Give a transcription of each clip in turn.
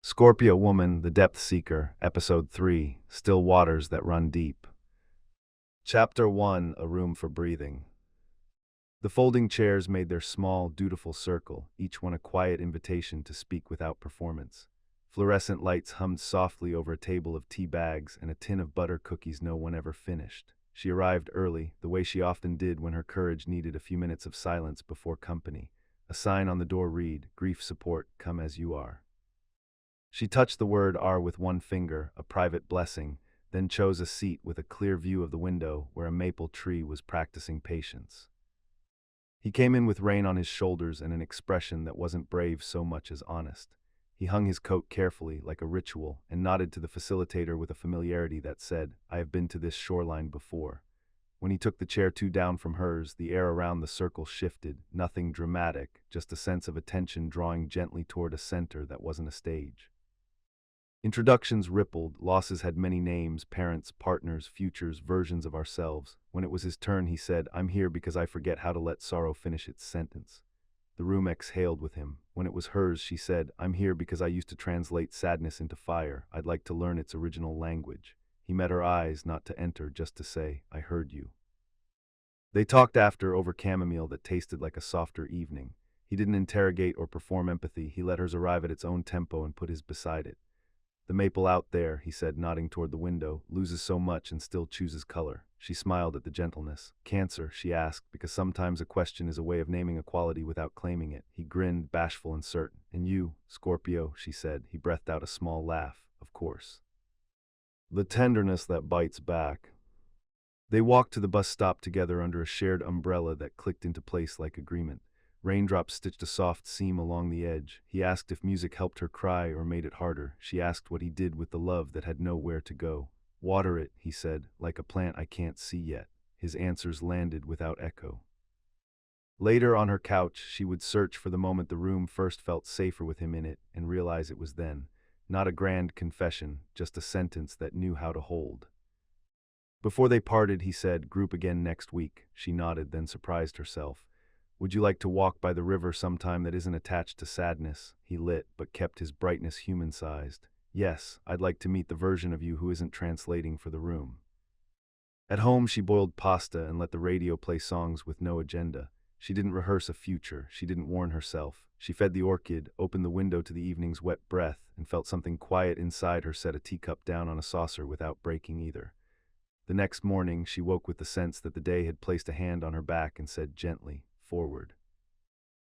Scorpio Woman, the Depth Seeker, Episode 3, Still Waters That Run Deep. Chapter 1, A Room for Breathing. The folding chairs made their small, dutiful circle, each one a quiet invitation to speak without performance. Fluorescent lights hummed softly over a table of tea bags and a tin of butter cookies no one ever finished. She arrived early, the way she often did when her courage needed a few minutes of silence before company. A sign on the door read, "Grief Support, Come As You Are." She touched the word R with one finger, a private blessing, then chose a seat with a clear view of the window where a maple tree was practicing patience. He came in with rain on his shoulders and an expression that wasn't brave so much as honest. He hung his coat carefully, like a ritual, and nodded to the facilitator with a familiarity that said, "I have been to this shoreline before." When he took the chair two down from hers, the air around the circle shifted, nothing dramatic, just a sense of attention drawing gently toward a center that wasn't a stage. Introductions rippled, losses had many names, parents, partners, futures, versions of ourselves. When it was his turn, he said, "I'm here because I forget how to let sorrow finish its sentence." The room exhaled with him. When it was hers, she said, "I'm here because I used to translate sadness into fire. I'd like to learn its original language." He met her eyes, not to enter, just to say, "I heard you." They talked after over chamomile that tasted like a softer evening. He didn't interrogate or perform empathy. He let hers arrive at its own tempo and put his beside it. "The maple out there," he said, nodding toward the window, "loses so much and still chooses color." She smiled at the gentleness. "Cancer?" she asked, because sometimes a question is a way of naming a quality without claiming it. He grinned, bashful and certain. "And you, Scorpio," she said. He breathed out a small laugh. "Of course." The tenderness that bites back. They walked to the bus stop together under a shared umbrella that clicked into place like agreement. Raindrops stitched a soft seam along the edge. He asked if music helped her cry or made it harder. She asked what he did with the love that had nowhere to go. "Water it," he said, "like a plant I can't see yet." His answers landed without echo. Later on her couch, she would search for the moment the room first felt safer with him in it, and realize it was then. Not a grand confession, just a sentence that knew how to hold. Before they parted, he said, "Group again next week." She nodded, then surprised herself. "Would you like to walk by the river sometime that isn't attached to sadness?" He lit, but kept his brightness human-sized. "Yes, I'd like to meet the version of you who isn't translating for the room." At home, she boiled pasta and let the radio play songs with no agenda. She didn't rehearse a future. She didn't warn herself. She fed the orchid, opened the window to the evening's wet breath, and felt something quiet inside her set a teacup down on a saucer without breaking either. The next morning, she woke with the sense that the day had placed a hand on her back and said gently, "Forward."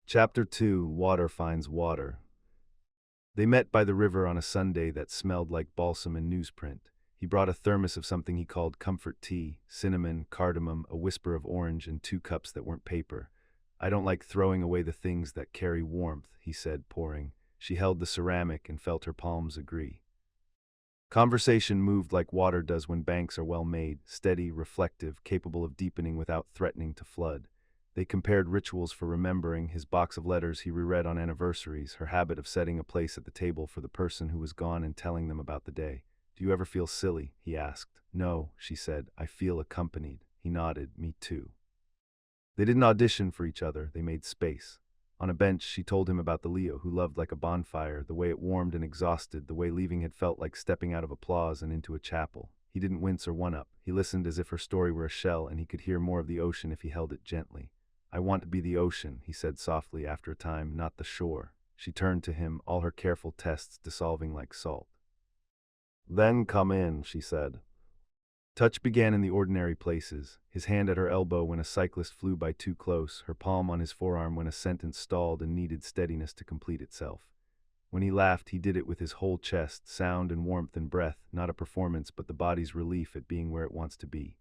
Chapter 2, Water Finds Water. They met by the river on a Sunday that smelled like balsam and newsprint. He brought a thermos of something he called comfort tea, cinnamon, cardamom, a whisper of orange, and 2 cups that weren't paper. "I don't like throwing away the things that carry warmth," he said, pouring. She held the ceramic and felt her palms agree. Conversation moved like water does when banks are well made, steady, reflective, capable of deepening without threatening to flood. They compared rituals for remembering, his box of letters he reread on anniversaries, her habit of setting a place at the table for the person who was gone and telling them about the day. "Do you ever feel silly?" he asked. "No," she said. "I feel accompanied." He nodded. "Me too." They didn't audition for each other, they made space. On a bench, she told him about the Leo who loved like a bonfire, the way it warmed and exhausted, the way leaving had felt like stepping out of applause and into a chapel. He didn't wince or one-up. He listened as if her story were a shell and he could hear more of the ocean if he held it gently. "I want to be the ocean," he said softly after a time, "not the shore." She turned to him, all her careful tests dissolving like salt. "Then come in," she said. Touch began in the ordinary places, his hand at her elbow when a cyclist flew by too close, her palm on his forearm when a sentence stalled and needed steadiness to complete itself. When he laughed, he did it with his whole chest, sound and warmth and breath, not a performance but the body's relief at being where it wants to be.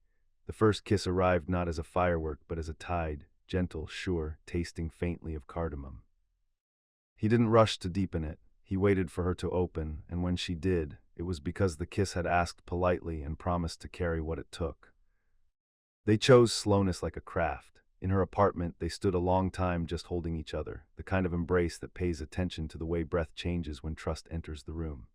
The first kiss arrived not as a firework but as a tide, gentle, sure, tasting faintly of cardamom. He didn't rush to deepen it. He waited for her to open, and when she did, it was because the kiss had asked politely and promised to carry what it took. They chose slowness like a craft. In her apartment, they stood a long time just holding each other, the kind of embrace that pays attention to the way breath changes when trust enters the room.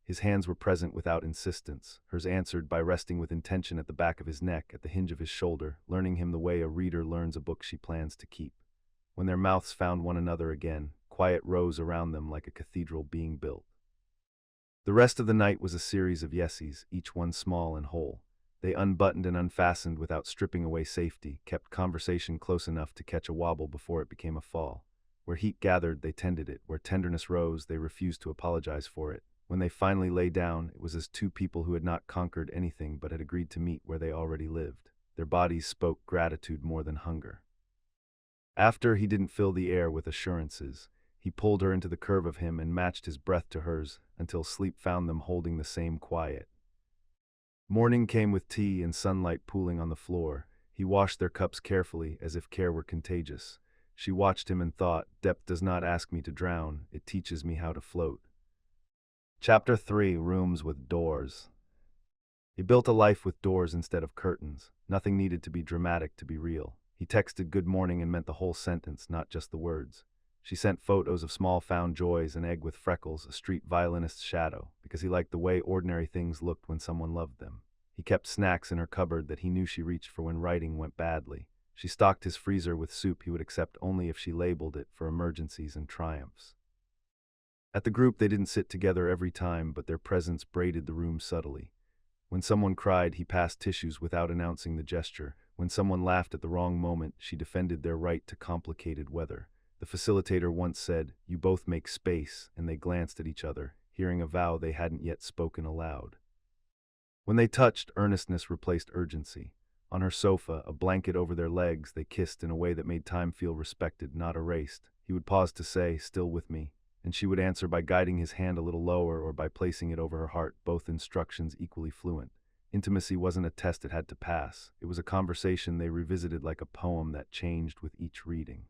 His hands were present without insistence, hers answered by resting with intention at the back of his neck, at the hinge of his shoulder, learning him the way a reader learns a book she plans to keep. When their mouths found one another again, quiet rose around them like a cathedral being built. The rest of the night was a series of yesies, each one small and whole. They unbuttoned and unfastened without stripping away safety, kept conversation close enough to catch a wobble before it became a fall. Where heat gathered, they tended it. Where tenderness rose, they refused to apologize for it. When they finally lay down, it was as two people who had not conquered anything but had agreed to meet where they already lived. Their bodies spoke gratitude more than hunger. After, he didn't fill the air with assurances. He pulled her into the curve of him and matched his breath to hers until sleep found them holding the same quiet. Morning came with tea and sunlight pooling on the floor. He washed their cups carefully, as if care were contagious. She watched him and thought, depth does not ask me to drown, it teaches me how to float. Chapter 3: Rooms with Doors. He built a life with doors instead of curtains. Nothing needed to be dramatic to be real. He texted good morning and meant the whole sentence, not just the words. She sent photos of small found joys, an egg with freckles, a street violinist's shadow, because he liked the way ordinary things looked when someone loved them. He kept snacks in her cupboard that he knew she reached for when writing went badly. She stocked his freezer with soup he would accept only if she labeled it for emergencies and triumphs. At the group, they didn't sit together every time, but their presence braided the room subtly. When someone cried, he passed tissues without announcing the gesture. When someone laughed at the wrong moment, she defended their right to complicated weather. The facilitator once said, "You both make space," and they glanced at each other, hearing a vow they hadn't yet spoken aloud. When they touched, earnestness replaced urgency. On her sofa, a blanket over their legs, they kissed in a way that made time feel respected, not erased. He would pause to say, "Still with me?" and she would answer by guiding his hand a little lower or by placing it over her heart, both instructions equally fluent. Intimacy wasn't a test it had to pass. It was a conversation they revisited like a poem that changed with each reading.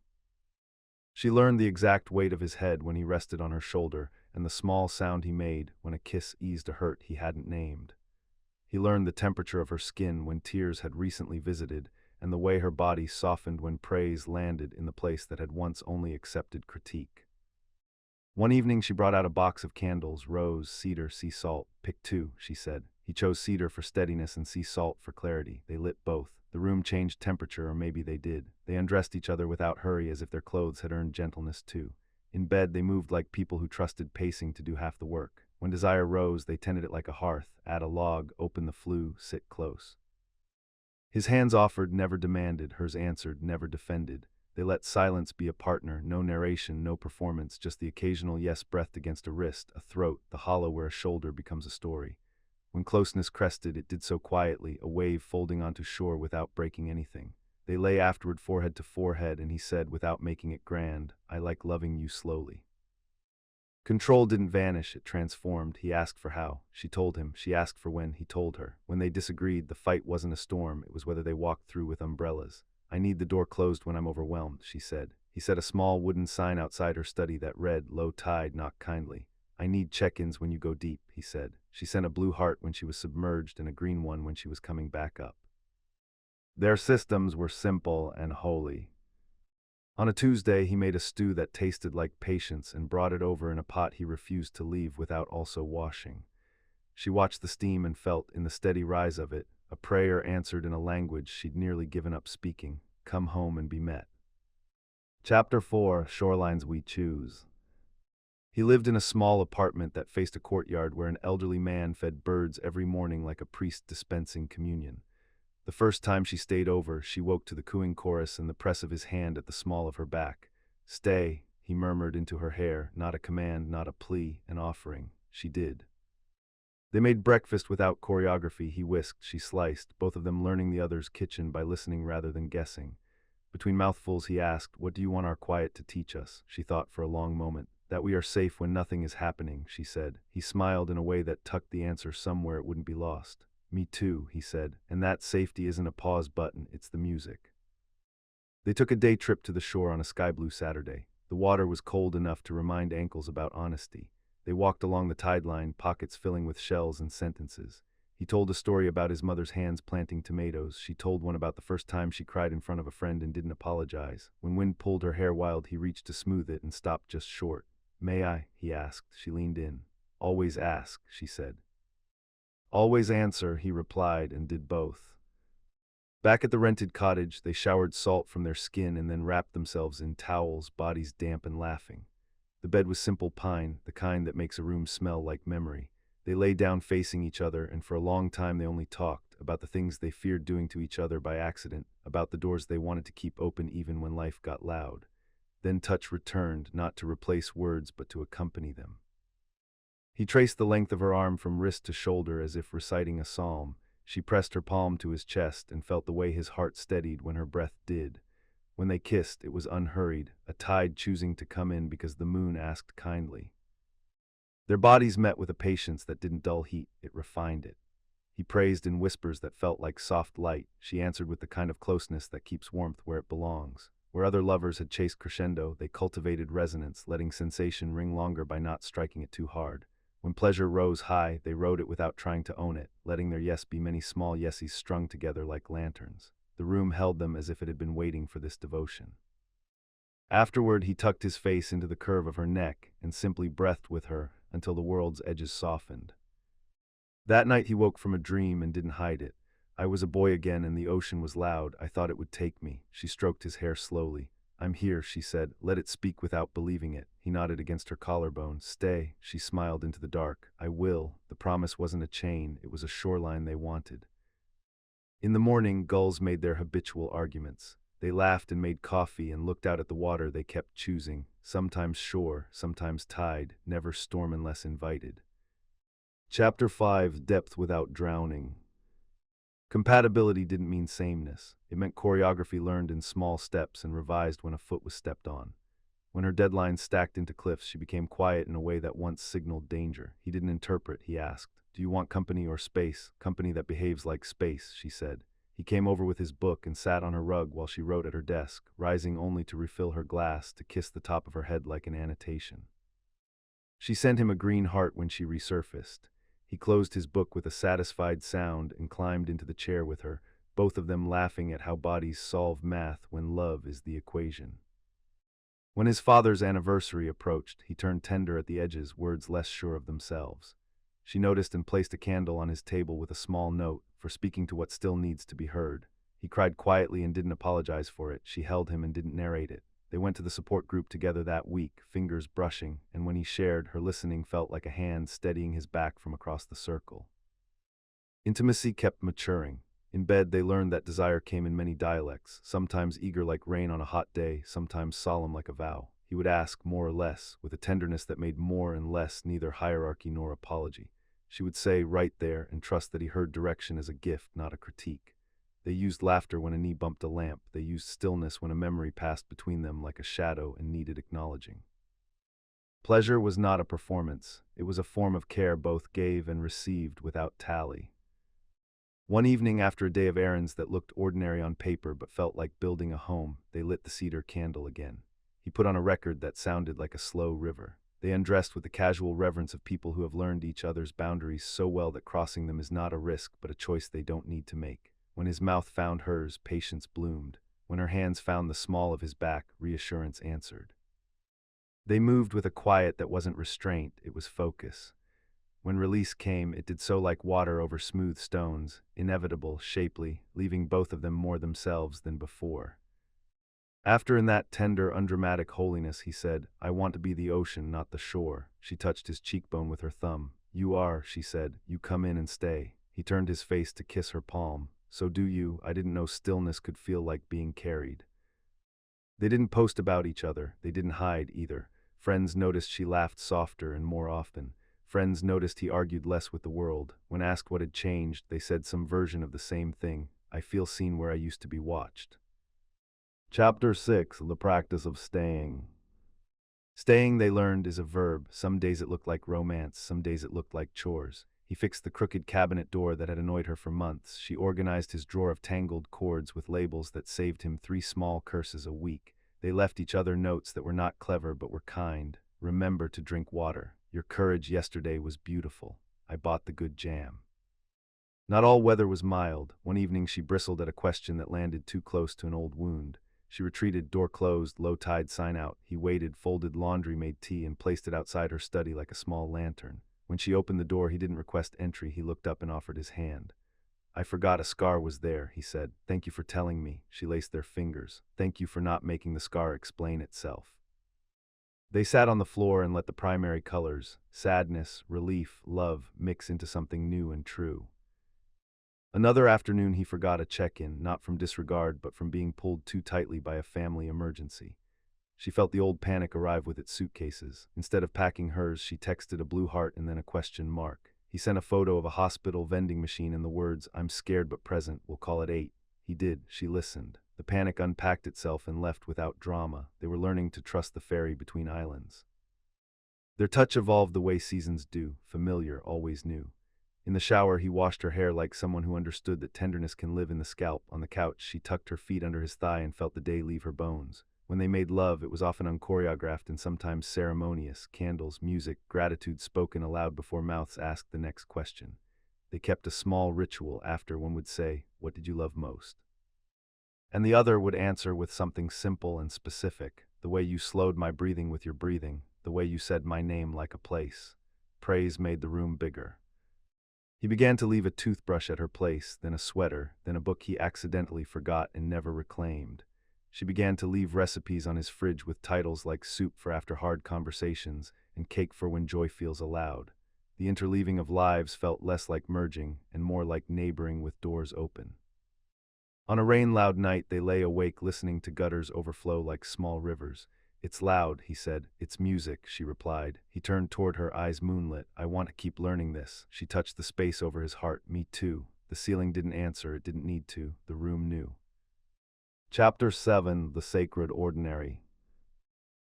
She learned the exact weight of his head when he rested on her shoulder, and the small sound he made when a kiss eased a hurt he hadn't named. He learned the temperature of her skin when tears had recently visited, and the way her body softened when praise landed in the place that had once only accepted critique. One evening she brought out a box of candles, rose, cedar, sea salt. "Pick two," she said. He chose cedar for steadiness and sea salt for clarity. They lit both. The room changed temperature, or maybe they did. They undressed each other without hurry, as if their clothes had earned gentleness too. In bed, they moved like people who trusted pacing to do half the work. When desire rose, they tended it like a hearth. Add a log, open the flue, sit close. His hands offered, never demanded. Hers answered, never defended. They let silence be a partner, no narration, no performance, just the occasional yes breathed against a wrist, a throat, the hollow where a shoulder becomes a story. When closeness crested, it did so quietly, a wave folding onto shore without breaking anything. They lay afterward forehead to forehead, and he said, without making it grand, "I like loving you slowly." Control didn't vanish, it transformed. He asked for how. She told him. She asked for when. He told her. When they disagreed, the fight wasn't a storm, it was whether they walked through with umbrellas. "I need the door closed when I'm overwhelmed," she said. He set a small wooden sign outside her study that read, "Low tide, knock kindly." "I need check-ins when you go deep," he said. She sent a blue heart when she was submerged and a green one when she was coming back up. Their systems were simple and holy. On a Tuesday, he made a stew that tasted like patience and brought it over in a pot he refused to leave without also washing. She watched the steam and felt, in the steady rise of it, a prayer answered in a language she'd nearly given up speaking. Come home and be met. Chapter 4: Shorelines We Choose. He lived in a small apartment that faced a courtyard where an elderly man fed birds every morning like a priest dispensing communion. The first time she stayed over, she woke to the cooing chorus and the press of his hand at the small of her back. "Stay," he murmured into her hair, not a command, not a plea, an offering. She did. They made breakfast without choreography. He whisked, she sliced, both of them learning the other's kitchen by listening rather than guessing. Between mouthfuls he asked, "What do you want our quiet to teach us?" She thought for a long moment. "That we are safe when nothing is happening," she said. He smiled in a way that tucked the answer somewhere it wouldn't be lost. "Me too," he said, "and that safety isn't a pause button, it's the music." They took a day trip to the shore on a sky-blue Saturday. The water was cold enough to remind ankles about honesty. They walked along the tide line, pockets filling with shells and sentences. He told a story about his mother's hands planting tomatoes. She told one about the first time she cried in front of a friend and didn't apologize. When wind pulled her hair wild, he reached to smooth it and stopped just short. "May I?" he asked. She leaned in. "Always ask," she said. "Always answer," he replied, and did both. Back at the rented cottage, they showered salt from their skin and then wrapped themselves in towels, bodies damp and laughing. The bed was simple pine, the kind that makes a room smell like memory. They lay down facing each other, and for a long time they only talked about the things they feared doing to each other by accident, about the doors they wanted to keep open even when life got loud. Then touch returned, not to replace words but to accompany them. He traced the length of her arm from wrist to shoulder as if reciting a psalm. She pressed her palm to his chest and felt the way his heart steadied when her breath did. When they kissed, it was unhurried, a tide choosing to come in because the moon asked kindly. Their bodies met with a patience that didn't dull heat, it refined it. He praised in whispers that felt like soft light. She answered with the kind of closeness that keeps warmth where it belongs. Where other lovers had chased crescendo, they cultivated resonance, letting sensation ring longer by not striking it too hard. When pleasure rose high, they rode it without trying to own it, letting their yes be many small yesies strung together like lanterns. The room held them as if it had been waiting for this devotion. Afterward, he tucked his face into the curve of her neck and simply breathed with her until the world's edges softened. That night he woke from a dream and didn't hide it. I was a boy again and the ocean was loud. I thought it would take me. She stroked his hair slowly. I'm here, she said. Let it speak without believing it. He nodded against her collarbone. Stay, she smiled into the dark. I will. The promise wasn't a chain, it was a shoreline they wanted. In the morning, gulls made their habitual arguments. They laughed and made coffee and looked out at the water they kept choosing, sometimes shore, sometimes tide, never storm unless invited. Chapter 5: Depth Without Drowning. Compatibility didn't mean sameness. It meant choreography learned in small steps and revised when a foot was stepped on. When her deadlines stacked into cliffs, she became quiet in a way that once signaled danger. He didn't interpret, he asked. Do you want company or space? Company that behaves like space, she said. He came over with his book and sat on her rug while she wrote at her desk, rising only to refill her glass, to kiss the top of her head like an annotation. She sent him a green heart when she resurfaced. He closed his book with a satisfied sound and climbed into the chair with her, both of them laughing at how bodies solve math when love is the equation. When his father's anniversary approached, he turned tender at the edges, words less sure of themselves. She noticed and placed a candle on his table with a small note, for speaking to what still needs to be heard. He cried quietly and didn't apologize for it. She held him and didn't narrate it. They went to the support group together that week, fingers brushing, and when he shared, her listening felt like a hand steadying his back from across the circle. Intimacy kept maturing. In bed, they learned that desire came in many dialects, sometimes eager like rain on a hot day, sometimes solemn like a vow. He would ask more or less, with a tenderness that made more and less neither hierarchy nor apology. She would say right there and trust that he heard direction as a gift, not a critique. They used laughter when a knee bumped a lamp. They used stillness when a memory passed between them like a shadow and needed acknowledging. Pleasure was not a performance. It was a form of care both gave and received without tally. One evening, after a day of errands that looked ordinary on paper but felt like building a home, they lit the cedar candle again. He put on a record that sounded like a slow river. They undressed with the casual reverence of people who have learned each other's boundaries so well that crossing them is not a risk but a choice they don't need to make. When his mouth found hers, patience bloomed. When her hands found the small of his back, reassurance answered. They moved with a quiet that wasn't restraint, it was focus. When release came, it did so like water over smooth stones, inevitable, shapely, leaving both of them more themselves than before. After, in that tender, undramatic holiness, he said, I want to be the ocean, not the shore. She touched his cheekbone with her thumb. You are, she said. You come in and stay. He turned his face to kiss her palm. So do you. I didn't know stillness could feel like being carried. They didn't post about each other. They didn't hide either. Friends noticed she laughed softer and more often. Friends noticed he argued less with the world. When asked what had changed, they said some version of the same thing. I feel seen where I used to be watched. Chapter 6: The Practice of Staying. Staying, they learned, is a verb. Some days it looked like romance, some days it looked like chores. He fixed the crooked cabinet door that had annoyed her for months. She organized his drawer of tangled cords with labels that saved him 3 small curses a week. They left each other notes that were not clever but were kind. Remember to drink water. Your courage yesterday was beautiful. I bought the good jam. Not all weather was mild. One evening she bristled at a question that landed too close to an old wound. She retreated, door closed, low tide sign out. He waited, folded laundry, made tea, and placed it outside her study like a small lantern. When she opened the door, he didn't request entry. He looked up and offered his hand. I forgot a scar was there, he said. Thank you for telling me. She laced their fingers. Thank you for not making the scar explain itself. They sat on the floor and let the primary colors, sadness, relief, love, mix into something new and true. Another afternoon he forgot a check-in, not from disregard but from being pulled too tightly by a family emergency. She felt the old panic arrive with its suitcases. Instead of packing hers, she texted a blue heart and then a question mark. He sent a photo of a hospital vending machine and the words, "I'm scared but present, we'll call it 8." He did. She listened. The panic unpacked itself and left without drama. They were learning to trust the ferry between islands. Their touch evolved the way seasons do, familiar, always new. In the shower, he washed her hair like someone who understood that tenderness can live in the scalp. On the couch, she tucked her feet under his thigh and felt the day leave her bones. When they made love, it was often unchoreographed and sometimes ceremonious. Candles, music, gratitude spoken aloud before mouths asked the next question. They kept a small ritual after. One would say, "What did you love most?" And the other would answer with something simple and specific. "The way you slowed my breathing with your breathing, the way you said my name like a place." Praise made the room bigger. He began to leave a toothbrush at her place, then a sweater, then a book he accidentally forgot and never reclaimed. She began to leave recipes on his fridge with titles like "Soup for After Hard Conversations" and "Cake for When Joy Feels Allowed." The interleaving of lives felt less like merging and more like neighboring with doors open. On a rain-loud night, they lay awake listening to gutters overflow like small rivers. "It's loud," he said. "It's music," she replied. He turned toward her, eyes moonlit. "I want to keep learning this." She touched the space over his heart. "Me too." The ceiling didn't answer. It didn't need to. The room knew. Chapter 7: The Sacred Ordinary.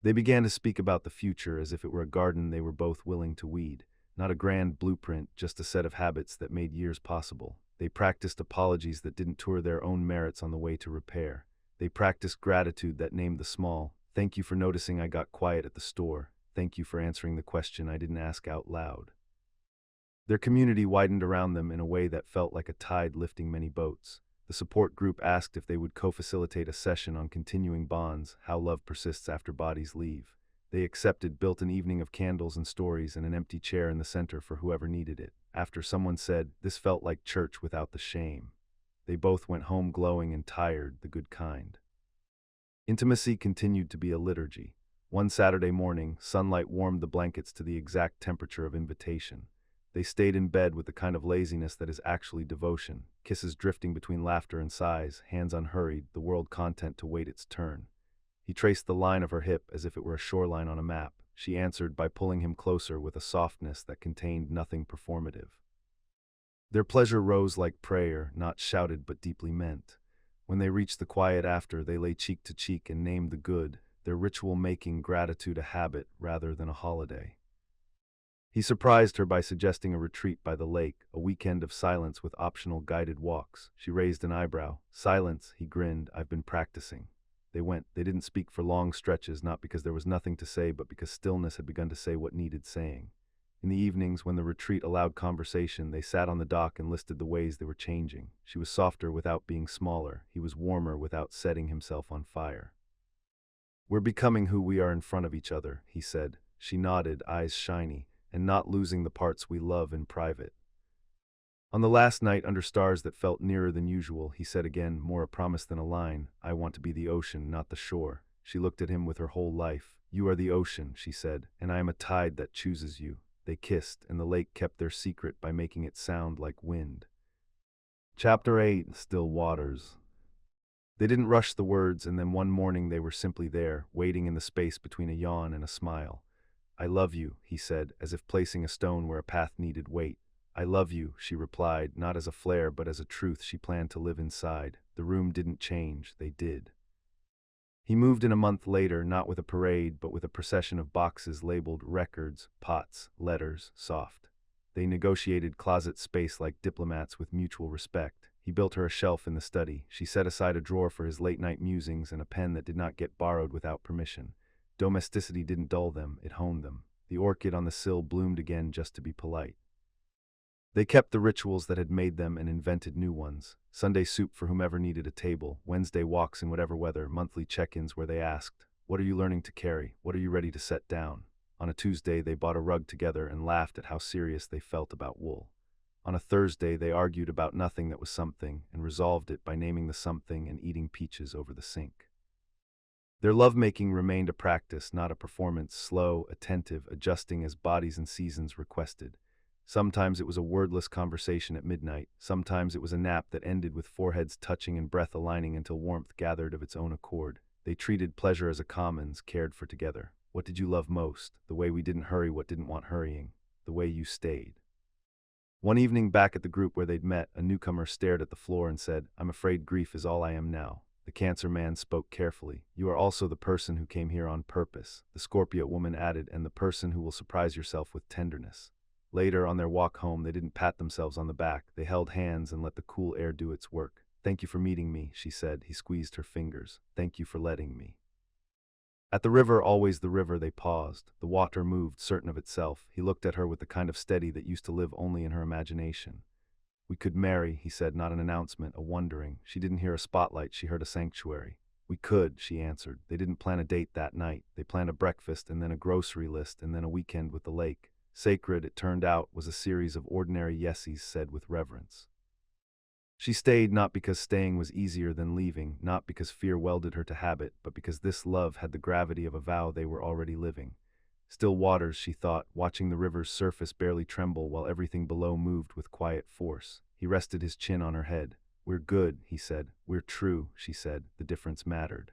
They began to speak about the future as if it were a garden they were both willing to weed. Not a grand blueprint, just a set of habits that made years possible. They practiced apologies that didn't tour their own merits on the way to repair. They practiced gratitude that named the small. "Thank you for noticing I got quiet at the store. Thank you for answering the question I didn't ask out loud." Their community widened around them in a way that felt like a tide lifting many boats. The support group asked if they would co-facilitate a session on continuing bonds, how love persists after bodies leave. They accepted, built an evening of candles and stories and an empty chair in the center for whoever needed it. After, someone said, "This felt like church without the shame." They both went home glowing and tired, the good kind. Intimacy continued to be a liturgy. One Saturday morning, sunlight warmed the blankets to the exact temperature of invitation. They stayed in bed with the kind of laziness that is actually devotion, kisses drifting between laughter and sighs, hands unhurried, the world content to wait its turn. He traced the line of her hip as if it were a shoreline on a map. She answered by pulling him closer with a softness that contained nothing performative. Their pleasure rose like prayer, not shouted but deeply meant. When they reached the quiet after, they lay cheek to cheek and named the good, their ritual making gratitude a habit rather than a holiday. He surprised her by suggesting a retreat by the lake, a weekend of silence with optional guided walks. She raised an eyebrow. "Silence," he grinned. "I've been practicing." They went. They didn't speak for long stretches, not because there was nothing to say, but because stillness had begun to say what needed saying. In the evenings, when the retreat allowed conversation, they sat on the dock and listed the ways they were changing. She was softer without being smaller. He was warmer without setting himself on fire. "We're becoming who we are in front of each other," he said. She nodded, eyes shiny, "and not losing the parts we love in private." On the last night, under stars that felt nearer than usual, he said again, more a promise than a line, "I want to be the ocean, not the shore." She looked at him with her whole life. "You are the ocean," she said, "and I am a tide that chooses you." They kissed, and the lake kept their secret by making it sound like wind. Chapter 8: Still Waters. They didn't rush the words, and then one morning they were simply there, waiting in the space between a yawn and a smile. "I love you," he said, as if placing a stone where a path needed weight. "I love you," she replied, not as a flare but as a truth she planned to live inside. The room didn't change, they did. He moved in a month later, not with a parade, but with a procession of boxes labeled records, pots, letters, soft. They negotiated closet space like diplomats with mutual respect. He built her a shelf in the study. She set aside a drawer for his late-night musings and a pen that did not get borrowed without permission. Domesticity didn't dull them, it honed them. The orchid on the sill bloomed again just to be polite. They kept the rituals that had made them and invented new ones. Sunday soup for whomever needed a table, Wednesday walks in whatever weather, monthly check-ins where they asked, "What are you learning to carry? What are you ready to set down?" On a Tuesday, they bought a rug together and laughed at how serious they felt about wool. On a Thursday, they argued about nothing that was something and resolved it by naming the something and eating peaches over the sink. Their lovemaking remained a practice, not a performance, slow, attentive, adjusting as bodies and seasons requested. Sometimes it was a wordless conversation at midnight. Sometimes it was a nap that ended with foreheads touching and breath aligning until warmth gathered of its own accord. They treated pleasure as a commons, cared for together. What did you love most? The way we didn't hurry what didn't want hurrying. The way you stayed. One evening back at the group where they'd met, a newcomer stared at the floor and said, "I'm afraid grief is all I am now." The Cancer man spoke carefully. "You are also the person who came here on purpose." The Scorpio woman added, "And the person who will surprise yourself with tenderness." Later, on their walk home, they didn't pat themselves on the back. They held hands and let the cool air do its work. "Thank you for meeting me," she said. He squeezed her fingers. "Thank you for letting me." At the river, always the river, they paused. The water moved, certain of itself. He looked at her with the kind of steady that used to live only in her imagination. "We could marry," he said, not an announcement, a wondering. She didn't hear a spotlight, she heard a sanctuary. "We could," she answered. They didn't plan a date that night. They planned a breakfast and then a grocery list and then a weekend with the lake. Sacred, it turned out, was a series of ordinary yeses said with reverence. She stayed not because staying was easier than leaving, not because fear welded her to habit, but because this love had the gravity of a vow they were already living. Still waters, she thought, watching the river's surface barely tremble while everything below moved with quiet force. He rested his chin on her head. "We're good," he said. "We're true," she said. The difference mattered.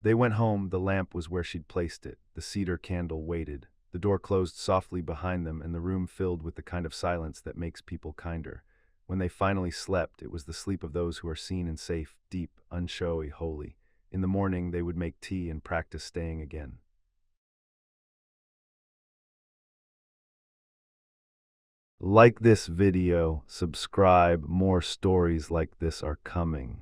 They went home. The lamp was where she'd placed it. The cedar candle waited. The door closed softly behind them, and the room filled with the kind of silence that makes people kinder. When they finally slept, it was the sleep of those who are seen and safe, deep, unshowy, holy. In the morning, they would make tea and practice staying again. Like this video, subscribe, more stories like this are coming.